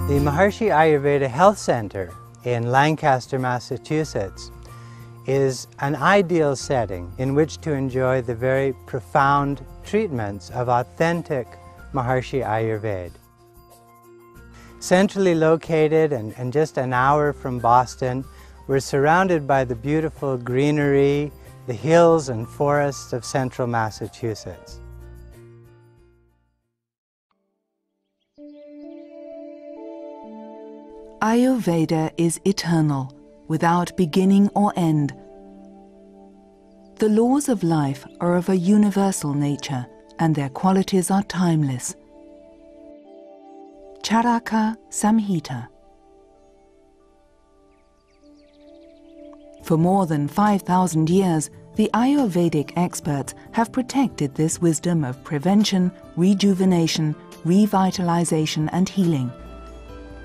The Maharishi Ayurveda Health Center in Lancaster, Massachusetts is an ideal setting in which to enjoy the very profound treatments of authentic Maharishi Ayurveda. Centrally located and just an hour from Boston, we're surrounded by the beautiful greenery, the hills and forests of central Massachusetts. Ayurveda is eternal, without beginning or end. The laws of life are of a universal nature, and their qualities are timeless. Charaka Samhita. For more than 5,000 years, the Ayurvedic experts have protected this wisdom of prevention, rejuvenation, revitalization and healing.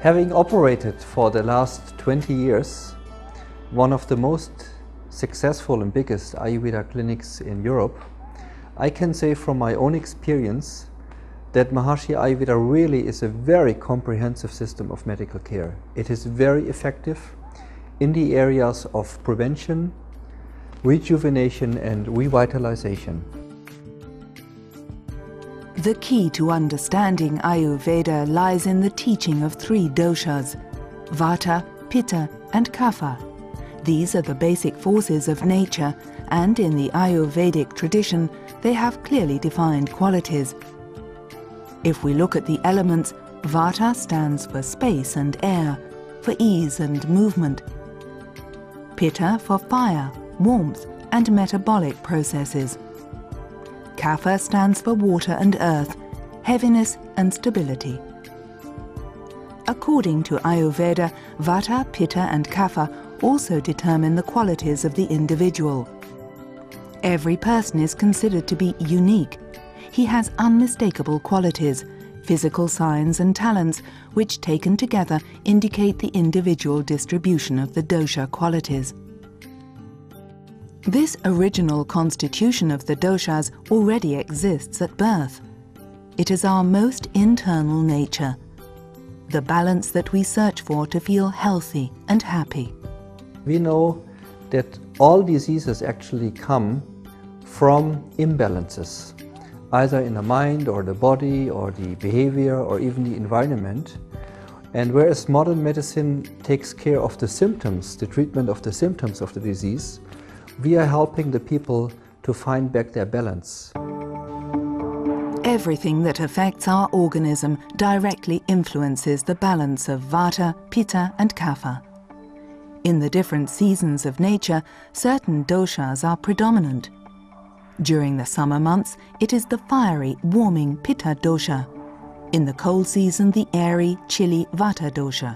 Having operated for the last 20 years, one of the most successful and biggest Ayurveda clinics in Europe, I can say from my own experience that Maharishi Ayurveda really is a very comprehensive system of medical care. It is very effective in the areas of prevention, rejuvenation and revitalization. The key to understanding Ayurveda lies in the teaching of three doshas, Vata, Pitta and Kapha. These are the basic forces of nature, and in the Ayurvedic tradition, they have clearly defined qualities. If we look at the elements, Vata stands for space and air, for ease and movement. Pitta for fire, warmth and metabolic processes. Kapha stands for water and earth, heaviness and stability. According to Ayurveda, Vata, Pitta and Kapha also determine the qualities of the individual. Every person is considered to be unique. He has unmistakable qualities, physical signs and talents, which taken together indicate the individual distribution of the dosha qualities. This original constitution of the doshas already exists at birth. It is our most internal nature, the balance that we search for to feel healthy and happy. We know that all diseases actually come from imbalances, either in the mind or the body or the behavior or even the environment. And whereas modern medicine takes care of the symptoms, the treatment of the symptoms of the disease, we are helping the people to find back their balance. Everything that affects our organism directly influences the balance of Vata, Pitta and Kapha. In the different seasons of nature, certain doshas are predominant. During the summer months, it is the fiery, warming Pitta dosha. In the cold season, the airy, chilly Vata dosha.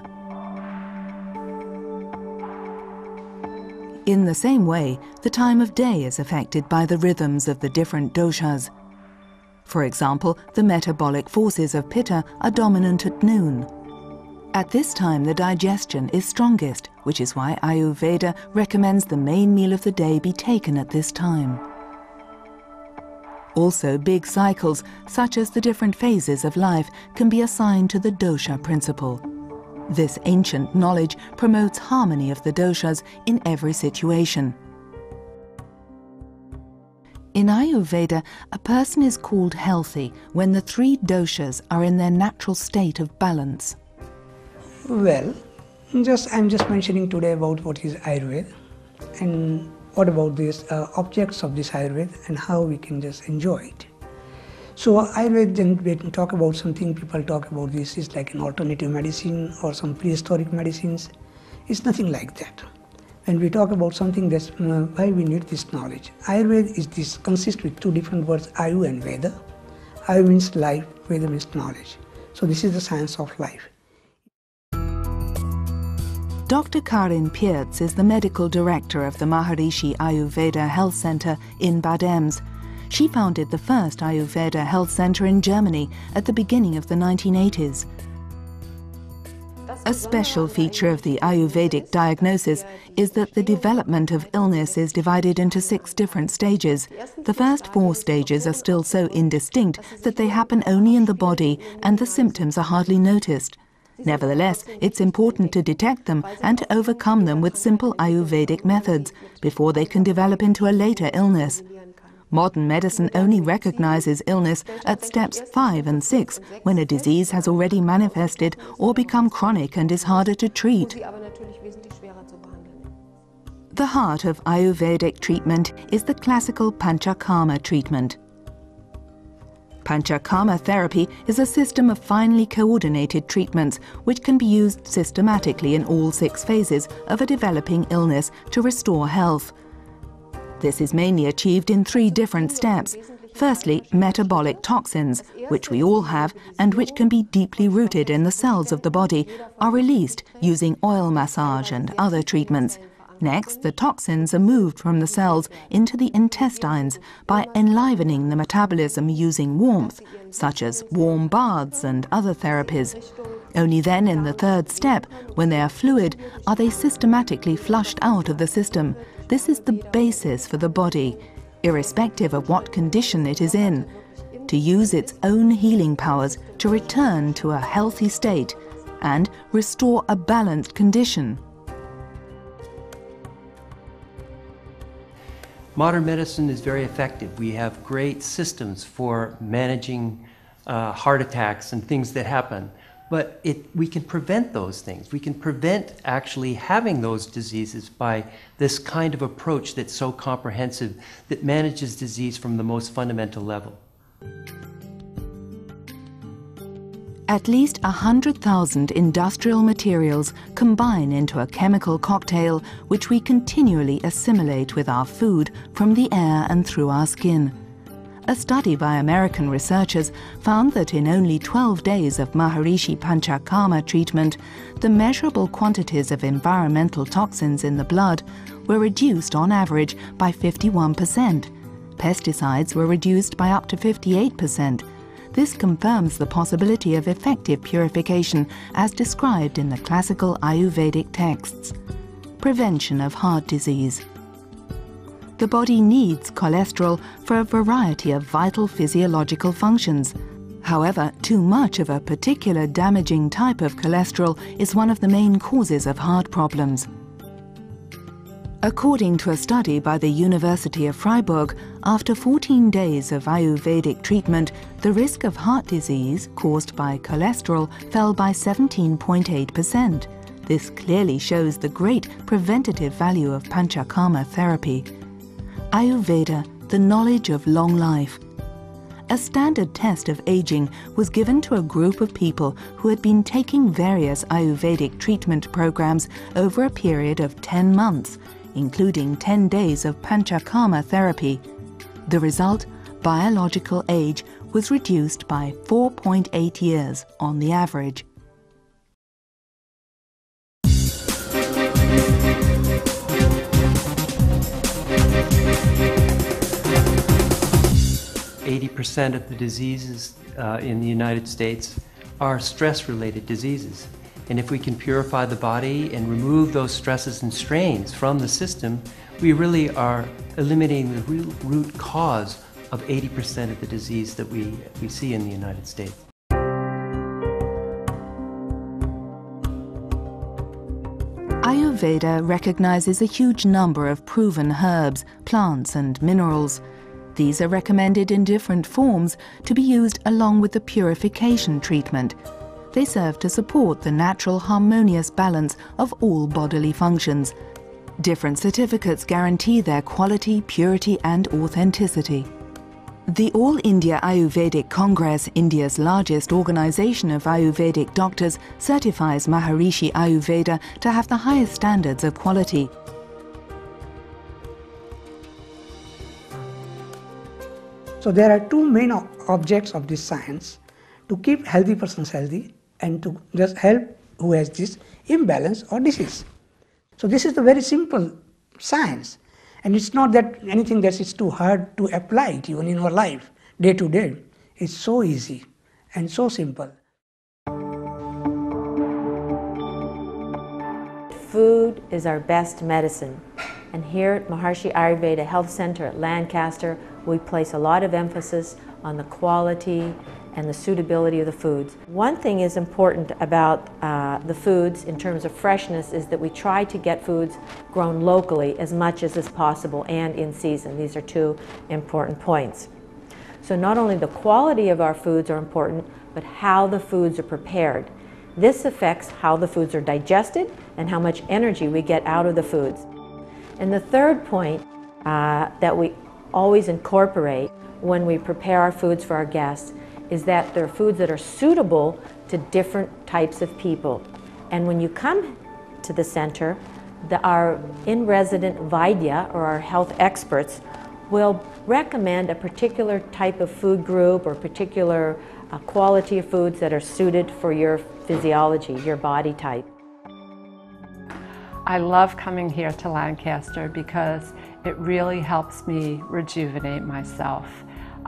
In the same way, the time of day is affected by the rhythms of the different doshas. For example, the metabolic forces of Pitta are dominant at noon. At this time, the digestion is strongest, which is why Ayurveda recommends the main meal of the day be taken at this time. Also, big cycles, such as the different phases of life, can be assigned to the dosha principle. This ancient knowledge promotes harmony of the doshas in every situation. In Ayurveda, a person is called healthy when the three doshas are in their natural state of balance. Well, I'm just mentioning today about what is Ayurveda and what about these objects of this Ayurveda and how we can just enjoy it. So Ayurveda, when we talk about something, people talk about this is like an alternative medicine or some prehistoric medicines. It's nothing like that. When we talk about something, that's why we need this knowledge. Ayurveda consists with two different words, Ayu and Veda. Ayu means life, Veda means knowledge. So this is the science of life. Dr. Karin Piertz is the medical director of the Maharishi Ayurveda Health Center in Bad Ems. She founded the first Ayurveda Health Center in Germany at the beginning of the 1980s. A special feature of the Ayurvedic diagnosis is that the development of illness is divided into 6 different stages. The first 4 stages are still so indistinct that they happen only in the body and the symptoms are hardly noticed. Nevertheless, it's important to detect them and to overcome them with simple Ayurvedic methods before they can develop into a later illness. Modern medicine only recognizes illness at steps 5 and 6, when a disease has already manifested or become chronic and is harder to treat. The heart of Ayurvedic treatment is the classical Panchakarma treatment. Panchakarma therapy is a system of finely coordinated treatments which can be used systematically in all 6 phases of a developing illness to restore health. This is mainly achieved in 3 different steps. Firstly, metabolic toxins, which we all have and which can be deeply rooted in the cells of the body, are released using oil massage and other treatments. Next, the toxins are moved from the cells into the intestines by enlivening the metabolism using warmth, such as warm baths and other therapies. Only then, in the 3rd step, when they are fluid, are they systematically flushed out of the system. This is the basis for the body, irrespective of what condition it is in, to use its own healing powers to return to a healthy state and restore a balanced condition. Modern medicine is very effective. We have great systems for managing heart attacks and things that happen. But we can prevent those things. We can prevent actually having those diseases by this kind of approach that's so comprehensive, that manages disease from the most fundamental level. At least 100,000 industrial materials combine into a chemical cocktail which we continually assimilate with our food from the air and through our skin. A study by American researchers found that in only 12 days of Maharishi Panchakarma treatment, the measurable quantities of environmental toxins in the blood were reduced on average by 51%. Pesticides were reduced by up to 58%. This confirms the possibility of effective purification as described in the classical Ayurvedic texts. Prevention of heart disease. The body needs cholesterol for a variety of vital physiological functions. However, too much of a particular damaging type of cholesterol is one of the main causes of heart problems. According to a study by the University of Freiburg, after 14 days of Ayurvedic treatment, the risk of heart disease caused by cholesterol fell by 17.8%. This clearly shows the great preventative value of Panchakarma therapy. Ayurveda, the knowledge of long life. A standard test of aging was given to a group of people who had been taking various Ayurvedic treatment programs over a period of 10 months, including 10 days of Panchakarma therapy. The result, biological age, was reduced by 4.8 years on the average. %80 of the diseases in the United States are stress-related diseases. And if we can purify the body and remove those stresses and strains from the system, we really are eliminating the real root cause of 80% of the disease that we see in the United States. Ayurveda recognizes a huge number of proven herbs, plants and minerals. These are recommended in different forms to be used along with the purification treatment. They serve to support the natural harmonious balance of all bodily functions. Different certificates guarantee their quality, purity and authenticity. The All India Ayurvedic Congress, India's largest organization of Ayurvedic doctors, certifies Maharishi Ayurveda to have the highest standards of quality. So there are two main objects of this science: to keep healthy persons healthy and to just help who has this imbalance or disease. So this is the very simple science, and it's not that anything that is too hard to apply it even in our life day to day. It's so easy and so simple. Food is our best medicine, and here at Maharishi Ayurveda Health Center at Lancaster, we place a lot of emphasis on the quality and the suitability of the foods. One thing is important about the foods in terms of freshness is that we try to get foods grown locally as much as is possible and in season. These are two important points. So not only the quality of our foods are important, but how the foods are prepared. This affects how the foods are digested and how much energy we get out of the foods. And the third point that we always incorporate when we prepare our foods for our guests is that they're foods that are suitable to different types of people. And when you come to the center, our in-resident Vaidya, or our health experts, will recommend a particular type of food group or particular quality of foods that are suited for your physiology, your body type. I love coming here to Lancaster because it really helps me rejuvenate myself.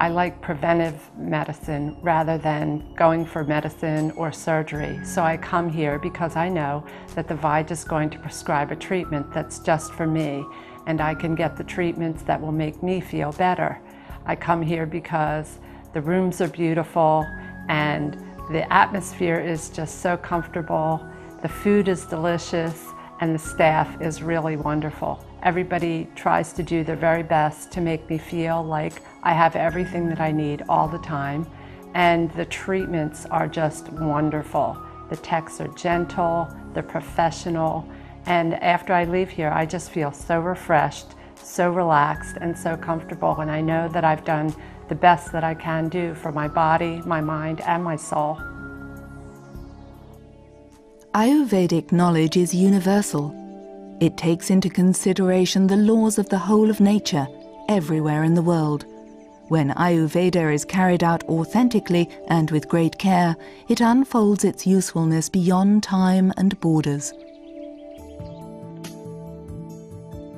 I like preventive medicine rather than going for medicine or surgery. So I come here because I know that the Vaidya is going to prescribe a treatment that's just for me, and I can get the treatments that will make me feel better. I come here because the rooms are beautiful and the atmosphere is just so comfortable. The food is delicious and the staff is really wonderful. Everybody tries to do their very best to make me feel like I have everything that I need all the time, and the treatments are just wonderful. The techs are gentle, they're professional, and after I leave here I just feel so refreshed, so relaxed and so comfortable, and I know that I've done the best that I can do for my body, my mind and my soul. Ayurvedic knowledge is universal. It takes into consideration the laws of the whole of nature, everywhere in the world. When Ayurveda is carried out authentically and with great care, it unfolds its usefulness beyond time and borders.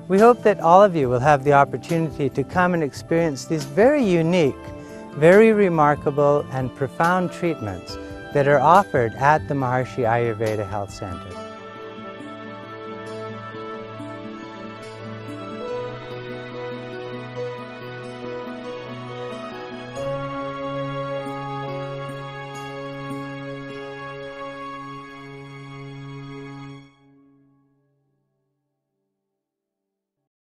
We hope that all of you will have the opportunity to come and experience these very unique, very remarkable and profound treatments that are offered at the Maharishi Ayurveda Health Center.